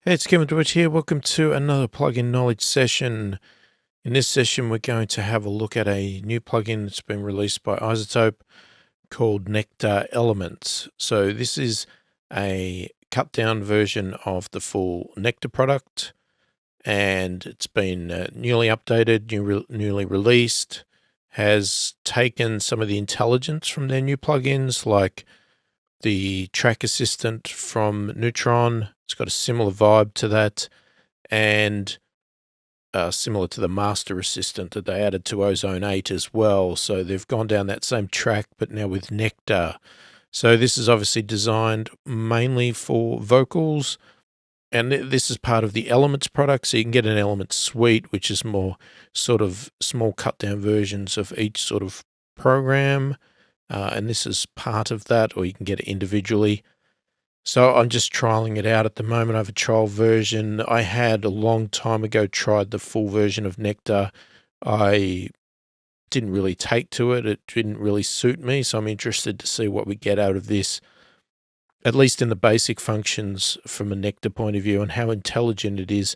Hey, it's Kevin Deutsch here. Welcome to another plugin knowledge session. In this session, we're going to have a look at a new plugin that's been released by iZotope called Nectar Elements. So this is a cut down version of the full Nectar product, and it's been newly updated, newly released, has taken some of the intelligence from their new plugins like the track assistant from Neutron. It's got a similar vibe to that, and similar to the master assistant that they added to Ozone 8 as well. So they've gone down that same track, but now with Nectar. So this is obviously designed mainly for vocals, and this is part of the Elements product. So you can get an Elements suite, which is more sort of small cut down versions of each sort of program. And this is part of that, or you can get it individually. So I'm just trialing it out at the moment. I have a trial version. I had a long time ago tried the full version of Nectar. I didn't really take to it. It didn't really suit me. So I'm interested to see what we get out of this, at least in the basic functions from a Nectar point of view, and how intelligent it is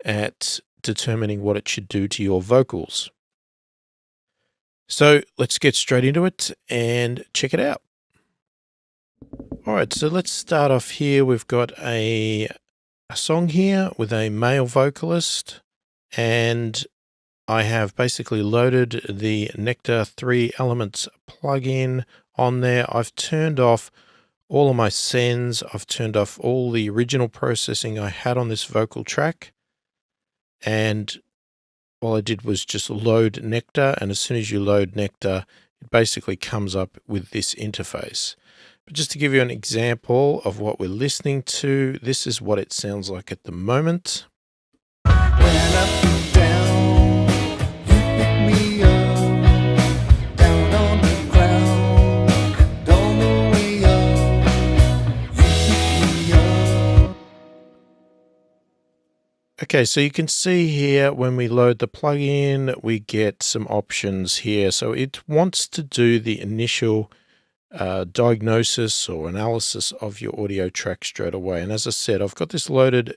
at determining what it should do to your vocals. So let's get straight into it and check it out. All right, so let's start off here. We've got a song here with a male vocalist, and I have basically loaded the Nectar 3 Elements plugin on there. I've turned off all of my sends. I've turned off all the original processing I had on this vocal track, and all I did was just load Nectar, and as soon as you load Nectar, it basically comes up with this interface. But just to give you an example of what we're listening to, this is what it sounds like at the moment. Okay, so you can see here when we load the plugin, we get some options here. So it wants to do the initial diagnosis or analysis of your audio track straight away. And as I said, I've got this loaded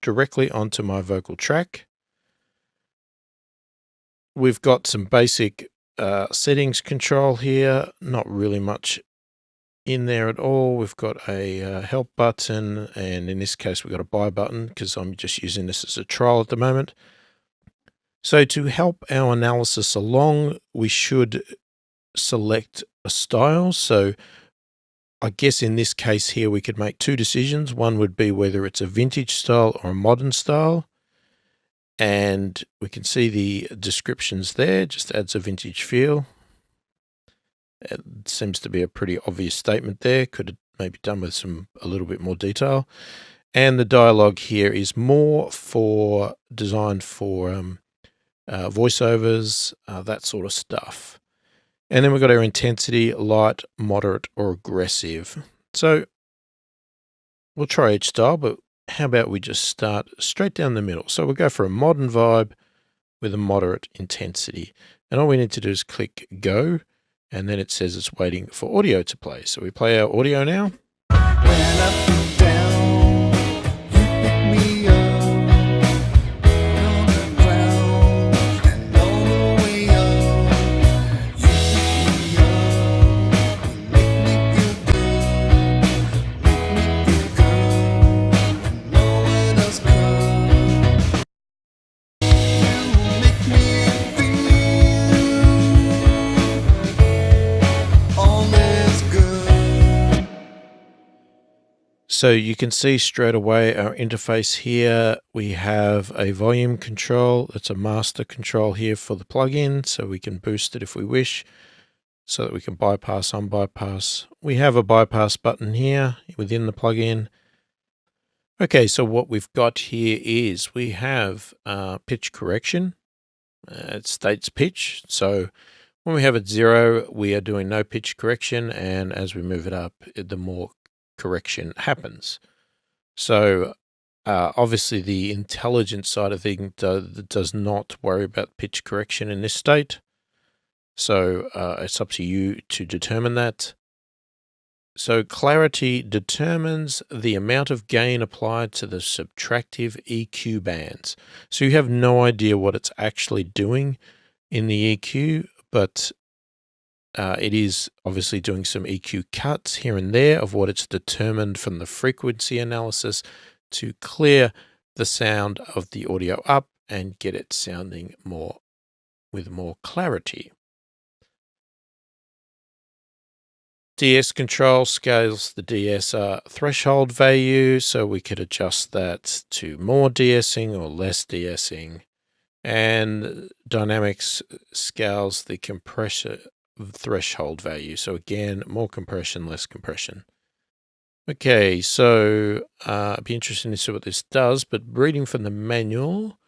directly onto my vocal track. We've got some basic settings control here, not really much in there at all. We've got a help button, and in this case we've got a buy button because I'm just using this as a trial at the moment. So to help our analysis along, we should select a style. So I guess in this case here we could make two decisions. One would be whether it's a vintage style or a modern style, and we can see the descriptions there. Just adds a vintage feel. It seems to be a pretty obvious statement there. Could have maybe done with a little bit more detail. And the dialogue here is more designed for voiceovers, that sort of stuff. And then we've got our intensity: light, moderate, or aggressive. So we'll try each style, but how about we just start straight down the middle? So we'll go for a modern vibe with a moderate intensity. And all we need to do is click go, and then it says it's waiting for audio to play. So we play our audio now. So you can see straight away our interface here. We have a volume control. That's a master control here for the plugin, so we can boost it if we wish, so that we can bypass, unbypass. We have a bypass button here within the plugin. Okay, so what we've got here is we have pitch correction. It states pitch. So when we have it 0, we are doing no pitch correction, and as we move it up, the more correction happens. So obviously the intelligent side of things does not worry about pitch correction in this state. So it's up to you to determine that. So clarity determines the amount of gain applied to the subtractive EQ bands. So you have no idea what it's actually doing in the EQ, but it is obviously doing some EQ cuts here and there of what it's determined from the frequency analysis to clear the sound of the audio up and get it sounding with more clarity. DS control scales the DSR threshold value, so we could adjust that to more de-essing or less de-essing. And dynamics scales the compressor threshold value. So again, more compression, less compression. Okay, so it'd be interesting to see what this does, but reading from the manual,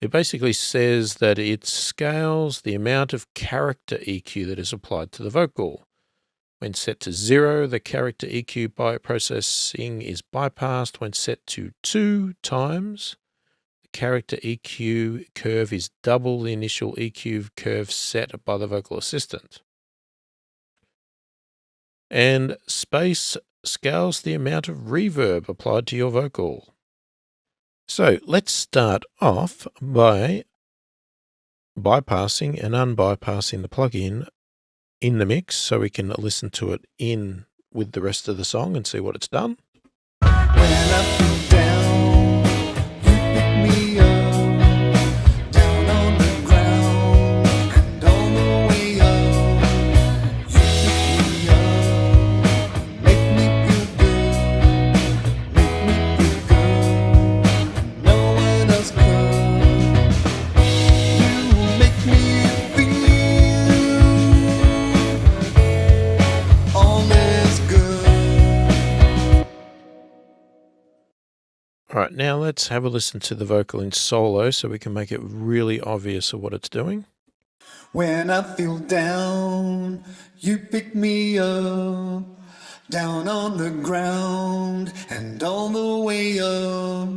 it basically says that it scales the amount of character EQ that is applied to the vocal. When set to 0, the character EQ processing is bypassed. When set to 2 times, the character EQ curve is double the initial EQ curve set by the vocal assistant. And space scales the amount of reverb applied to your vocal. So let's start off by bypassing and unbypassing the plugin in the mix so we can listen to it in with the rest of the song and see what it's done. When I feel down, you pick me up, down on the ground and all the way up. You pick me up, make me feel good, make me feel good. No one else could. You make me feel all is good. All right, now let's have a listen to the vocal in solo so we can make it really obvious of what it's doing. When I feel down, you pick me up, down on the ground and all the way up.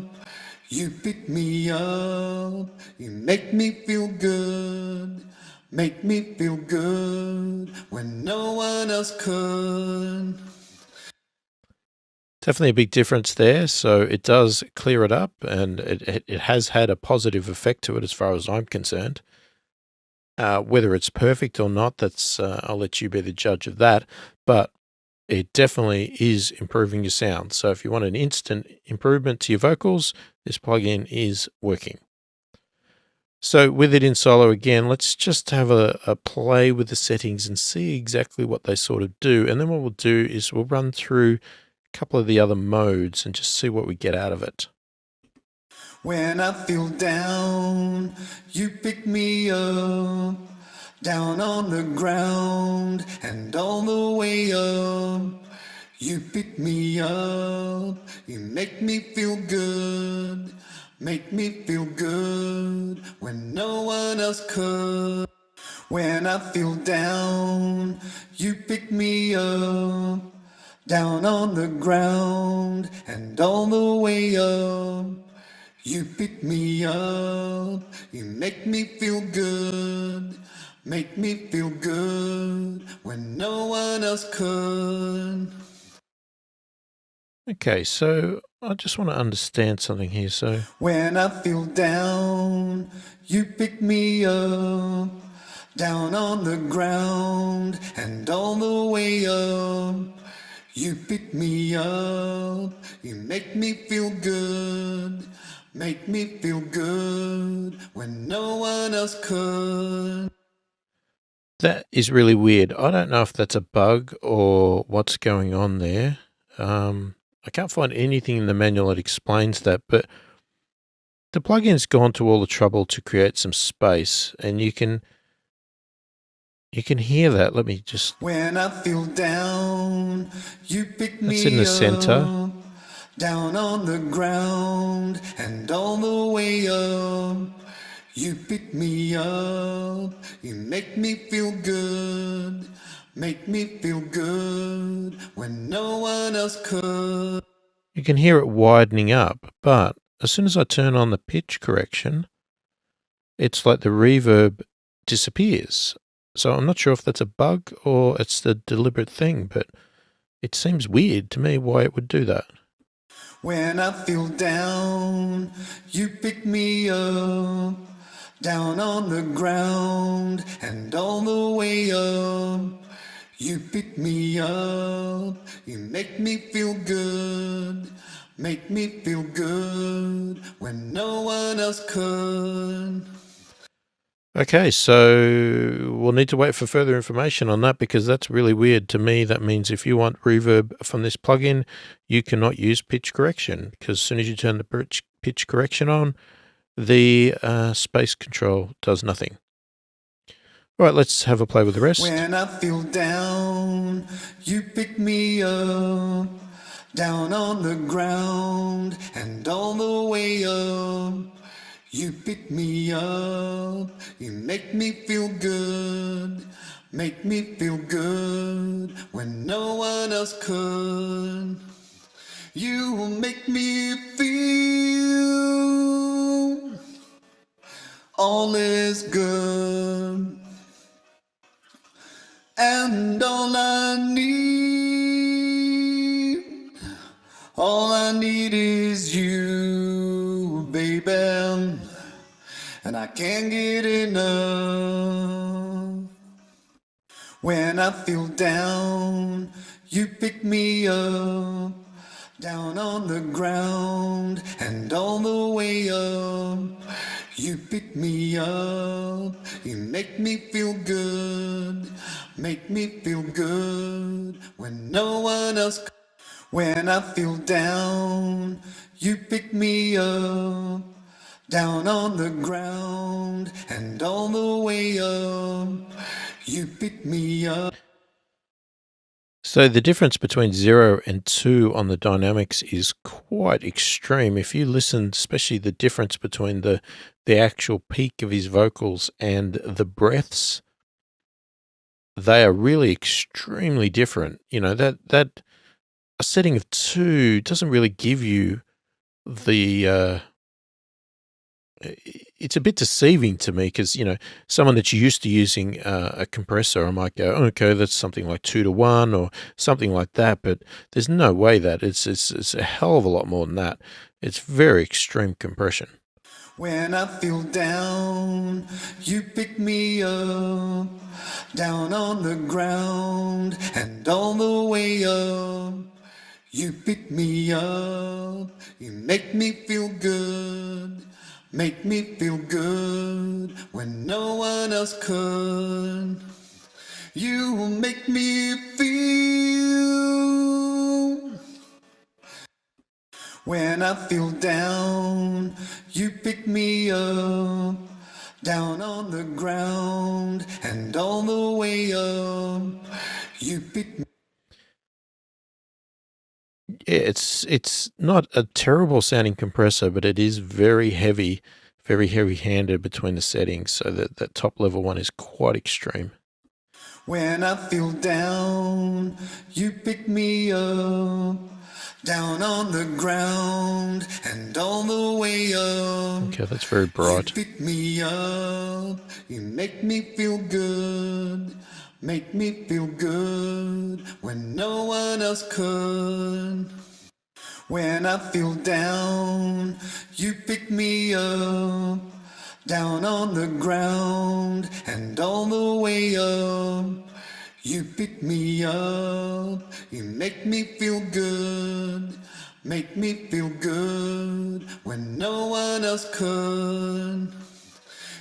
You pick me up, you make me feel good, make me feel good when no one else could. Definitely a big difference there. So it does clear it up, and it has had a positive effect to it as far as I'm concerned. Whether it's perfect or not, that's I'll let you be the judge of that. But it definitely is improving your sound. So if you want an instant improvement to your vocals, this plugin is working. So with it in solo again, let's just have a play with the settings and see exactly what they sort of do. And then what we'll do is we'll run through a couple of the other modes and just see what we get out of it. When I feel down, you pick me up, down on the ground and all the way up. You pick me up, you make me feel good, make me feel good when no one else could. When I feel down, you pick me up, down on the ground and all the way up. You pick me up, you make me feel good, make me feel good when no one else could. Okay, so I just want to understand something here. So when I feel down, you pick me up, down on the ground and all the way up. You pick me up, you make me feel good, make me feel good when no one else could. that is really weird. I don't know if that's a bug or what's going on there. I can't find anything in the manual that explains that, but the plugin's gone to all the trouble to create some space, and you can hear that. Let me just. When I feel down, you pick me That's in the center. up, down on the ground and all the way up. You pick me up, you make me feel good, make me feel good when no one else could. You can hear it widening up, but as soon as I turn on the pitch correction, it's like the reverb disappears. So I'm not sure if that's a bug or it's the deliberate thing, but It seems weird to me why it would do that. When I feel down, you pick me up, down on the ground and all the way up. You pick me up, you make me feel good, make me feel good when no one else could. Okay, so we'll need to wait for further information on that because that's really weird to me. That means if you want reverb from this plugin, you cannot use pitch correction because as soon as you turn the pitch correction on, the space control does nothing. All right, let's have a play with the rest. When I feel down, you pick me up, down on the ground and all the way up. You pick me up, you make me feel good, make me feel good when no one else could. You make me feel all is good. And all I need is you, baby. And I can't get enough. When I feel down, you pick me up, down on the ground and all the way up. You pick me up, you make me feel good, make me feel good when no one else. When I feel down, you pick me up, down on the ground and all the way up. You pick me up. So the difference between 0 and 2 on the dynamics is quite extreme. If you listen, especially the difference between the actual peak of his vocals and the breaths, they are really extremely different. You know, that a setting of 2 doesn't really give you the it's a bit deceiving to me because, you know, someone that's used to using a compressor, I might go, okay, that's something like 2-to-1 or something like that. But there's no way that it's a hell of a lot more than that. It's very extreme compression. When I feel down, you pick me up, down on the ground and all the way up. You pick me up, you make me feel good, make me feel good when no one else could. You make me feel. When I feel down, you pick me up, down on the ground and all the way up. You pick me. Yeah, it's not a terrible sounding compressor, but it is very heavy-handed between the settings. So that top level one is quite extreme. When I feel down, you pick me up, down on the ground and all the way up. Okay, that's very bright. You pick me up, you make me feel good, make me feel good when no one else could. When I feel down, you pick me up, down on the ground and all the way up. You pick me up, you make me feel good, make me feel good when no one else could.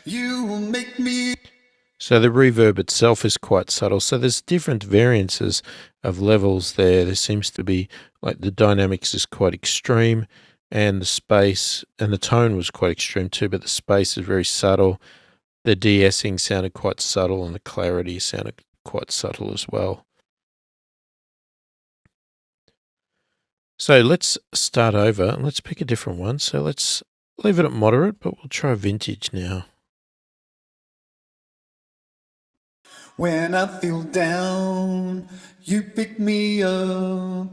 You make me. So the reverb itself is quite subtle. So there's different variances of levels there. There seems to be, like, the dynamics is quite extreme and the space and the tone was quite extreme too, but the space is very subtle. The de-essing sounded quite subtle and the clarity sounded quite subtle as well. So let's start over and let's pick a different one. So let's leave it at moderate, but we'll try vintage now. When I feel down, you pick me up,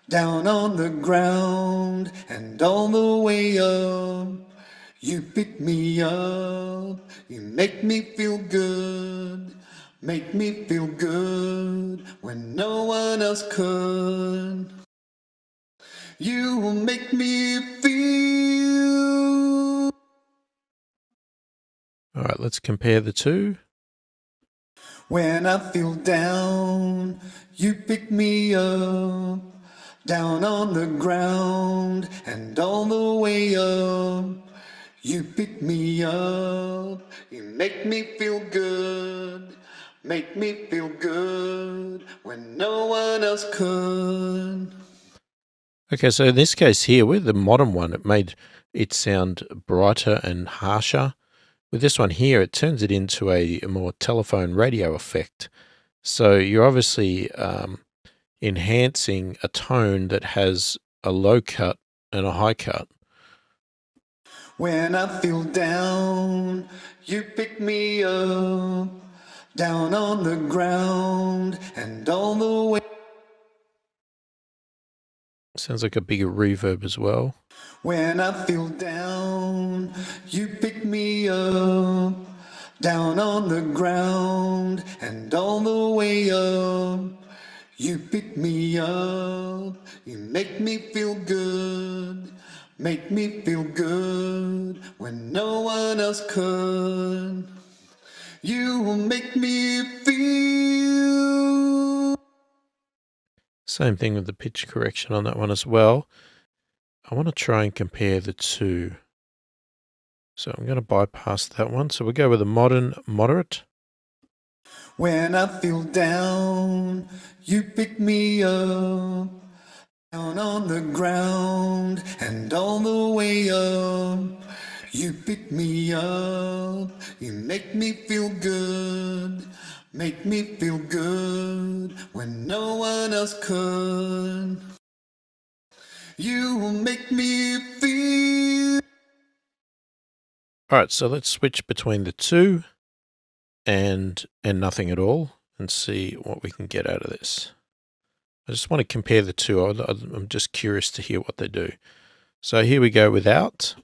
down on the ground and all the way up. You pick me up, you make me feel good, make me feel good when no one else could. You will make me feel. All right, let's compare the two. When I feel down, you pick me up, down on the ground and all the way up. You pick me up, you make me feel good, make me feel good when no one else could. Okay, so in this case here, with the modern one, it made it sound brighter and harsher. With this one here, it turns it into a more telephone radio effect. So you're obviously enhancing a tone that has a low cut and a high cut. When I feel down, you pick me up, down on the ground and all the way. Sounds like a bigger reverb as well. When I feel down, you pick me up, down on the ground and all the way up. You pick me up, you make me feel good, make me feel good when no one else could. You will make me feel. Same thing with the pitch correction on that one as well. I want to try and compare the two. So I'm going to bypass that one. So we'll go with a modern moderate. When I feel down, you pick me up, down on the ground and all the way up. You pick me up, you make me feel good, make me feel good when no one else could. You will make me feel. All right, so let's switch between the two and nothing at all and see what we can get out of this. I just want to compare the two. I'm just curious to hear what they do. So here we go without.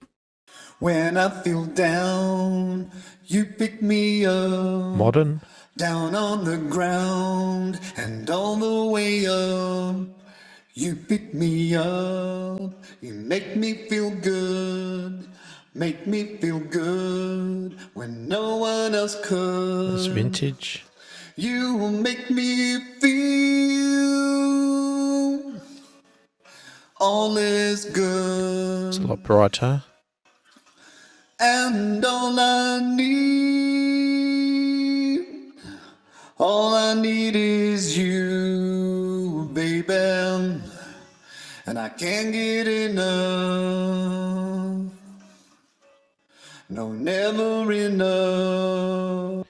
When I feel down, you pick me up. Modern. Down on the ground and all the way up. You pick me up, you make me feel good, make me feel good when no one else could. That's vintage. You will make me feel all is good. It's a lot brighter. And all I need is you, baby. And I can't get enough. No, never enough.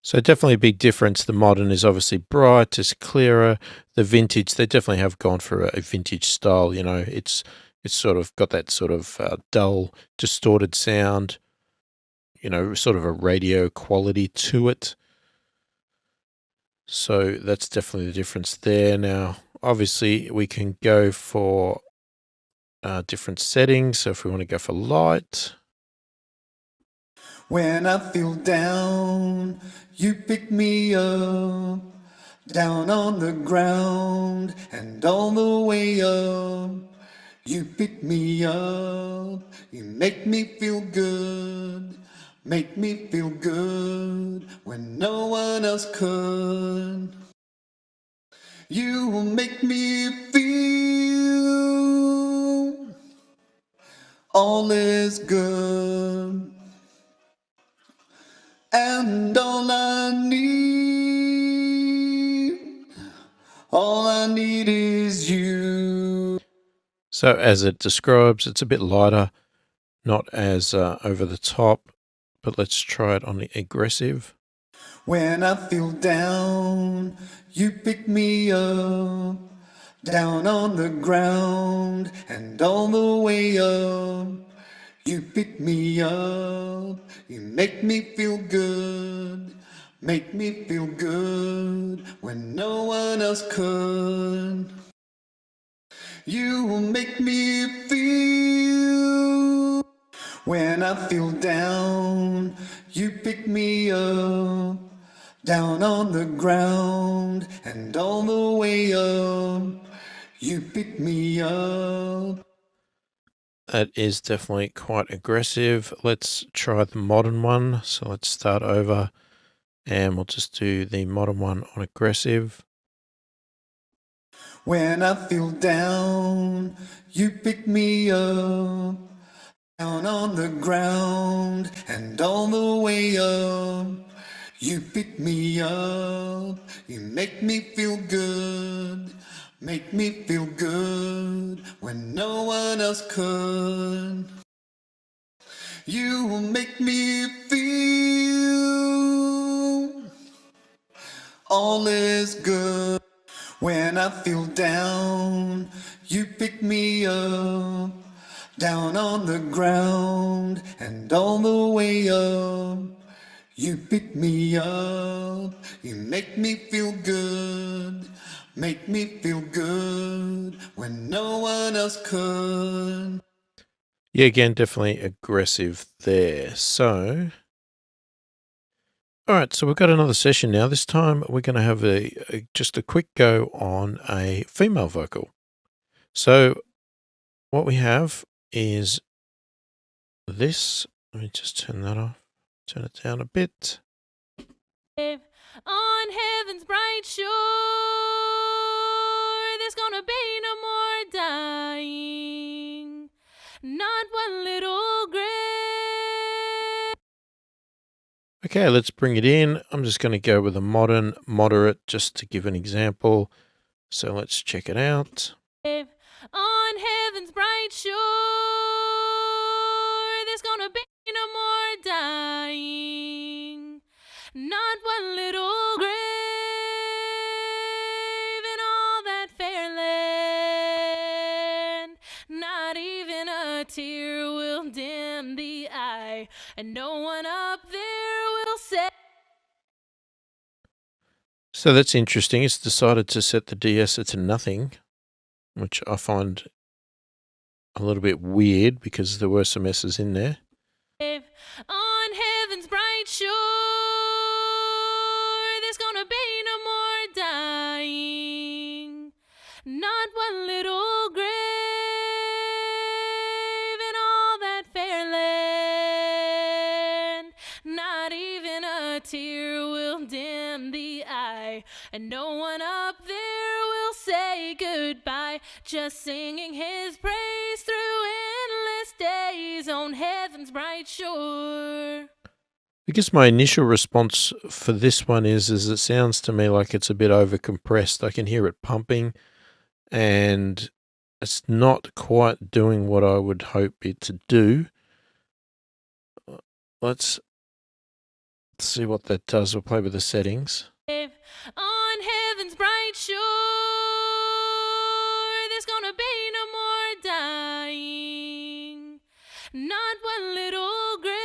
So definitely a big difference. The modern is obviously bright, it's clearer. The vintage, they definitely have gone for a vintage style. You know, it's sort of got that sort of dull, distorted sound. You know, sort of a radio quality to it. So that's definitely the difference there. Now, obviously, we can go for different settings. So if we want to go for light. When I feel down, you pick me up, down on the ground and all the way up. You pick me up, you make me feel good, make me feel good when no one else could. You will make me feel all is good. And all I need is you. So as it describes, it's a bit lighter, not as over the top, but let's try it on the aggressive. When I feel down, you pick me up, down on the ground and all the way up. You pick me up, you make me feel good, make me feel good when no one else could. You will make me feel. When I feel down, you pick me up, down on the ground, and all the way up. You pick me up. That is definitely quite aggressive. Let's try the modern one. So let's start over and we'll just do the modern one on aggressive. When I feel down, you pick me up. Down on the ground and all the way up. You pick me up. You make me feel good. Make me feel good when no one else could. You will make me feel all is good. When I feel down, you pick me up. Down on the ground and all the way up. You pick me up. You make me feel good. Make me feel good when no one else could. Yeah, again, definitely aggressive there. So, all right, so we've got another session now. This time we're going to have just a quick go on a female vocal. So what we have is this. Let me just turn that off, turn it down a bit. On heaven's bright shore, there's gonna be no more dying, not one little grave. Okay, let's bring it in. I'm just going to go with a modern, moderate, just to give an example. So let's check it out. On heaven's bright shore, there's gonna be no more dying, not one little grave in all that fair land. Not even a tear will dim the eye, and no one up there will say. So that's interesting. It's decided to set the de-esser to nothing, which I find a little bit weird because there were some S's in there. On heaven's bright shore, there's gonna be no more dying, not one little grave in all that fair land. Not even a tear will dim the eye, and no one up there will say goodbye, just singing his praise through endless days on heaven's bright shore. I guess my initial response for this one is it sounds to me like it's a bit over compressed. I can hear it pumping and it's not quite doing what I would hope it to do. Let's see what that does. We'll play with the settings. On heaven's bright shore, there's gonna be no more dying, not one little grave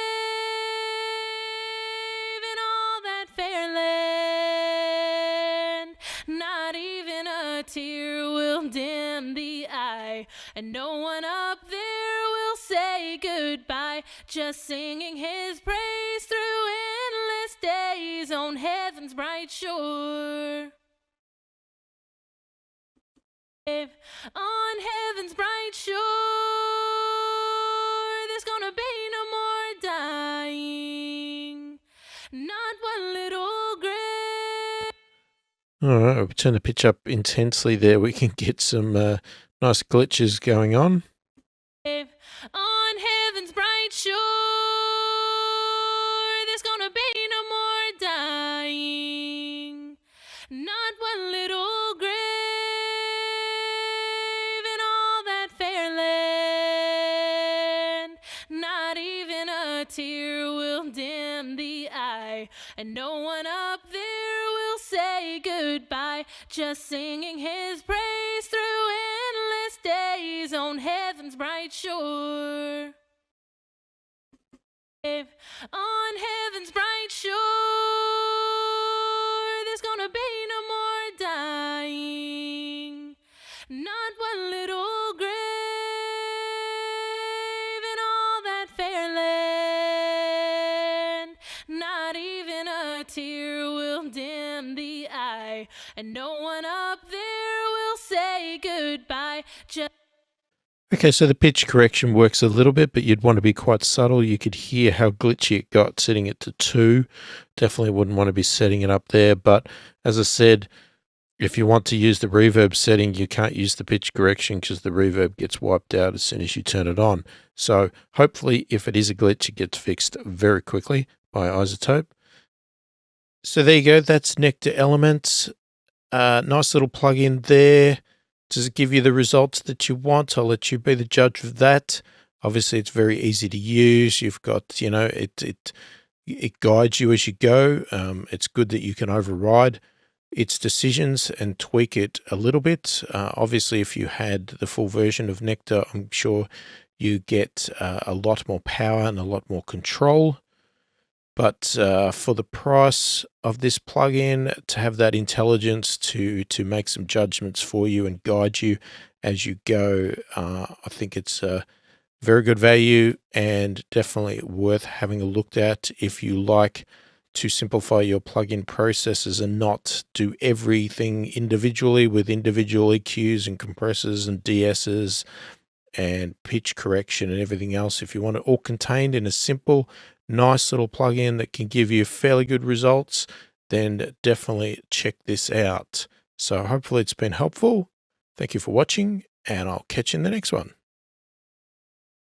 in all that fair land. Not even a tear will dim the eye, and no one up there will say goodbye, just singing his praise through endless days on heaven's bright shore. On heaven's bright shore, there's gonna be no more dying, not one little grave. All right, we'll turn the pitch up intensely there. We can get some nice glitches going on. On heaven's bright shore, there's gonna be no more dying, not one little grave in all that fair land. Not even a tear will dim the eye, and no one up there will say goodbye, just singing his praise through endless days on heaven's bright shore. On heaven's bright shore, there's gonna be no more dying, not one little grave in all that fair land. Not even a tear will dim and no one up there will say goodbye. Okay, so the pitch correction works a little bit, but you'd want to be quite subtle. You could hear how glitchy it got setting it to 2. Definitely wouldn't want to be setting it up there. But as I said, if you want to use the reverb setting, you can't use the pitch correction because the reverb gets wiped out as soon as you turn it on. So hopefully, if it is a glitch, it gets fixed very quickly by iZotope. So there you go. That's Nectar Elements. Nice little plugin there. Does it give you the results that you want? I'll let you be the judge of that. Obviously, it's very easy to use. You've got, it guides you as you go. It's good that you can override its decisions and tweak it a little bit. Obviously, if you had the full version of Nectar, I'm sure you get a lot more power and a lot more control. But for the price of this plugin, to have that intelligence to make some judgments for you and guide you as you go, I think it's a very good value and definitely worth having a look at if you like to simplify your plugin processes and not do everything individually with individual EQs and compressors and DSs and pitch correction and everything else. If you want it all contained in a simple, nice little plugin that can give you fairly good results, then definitely check this out. So hopefully it's been helpful. Thank you for watching, and I'll catch you in the next one.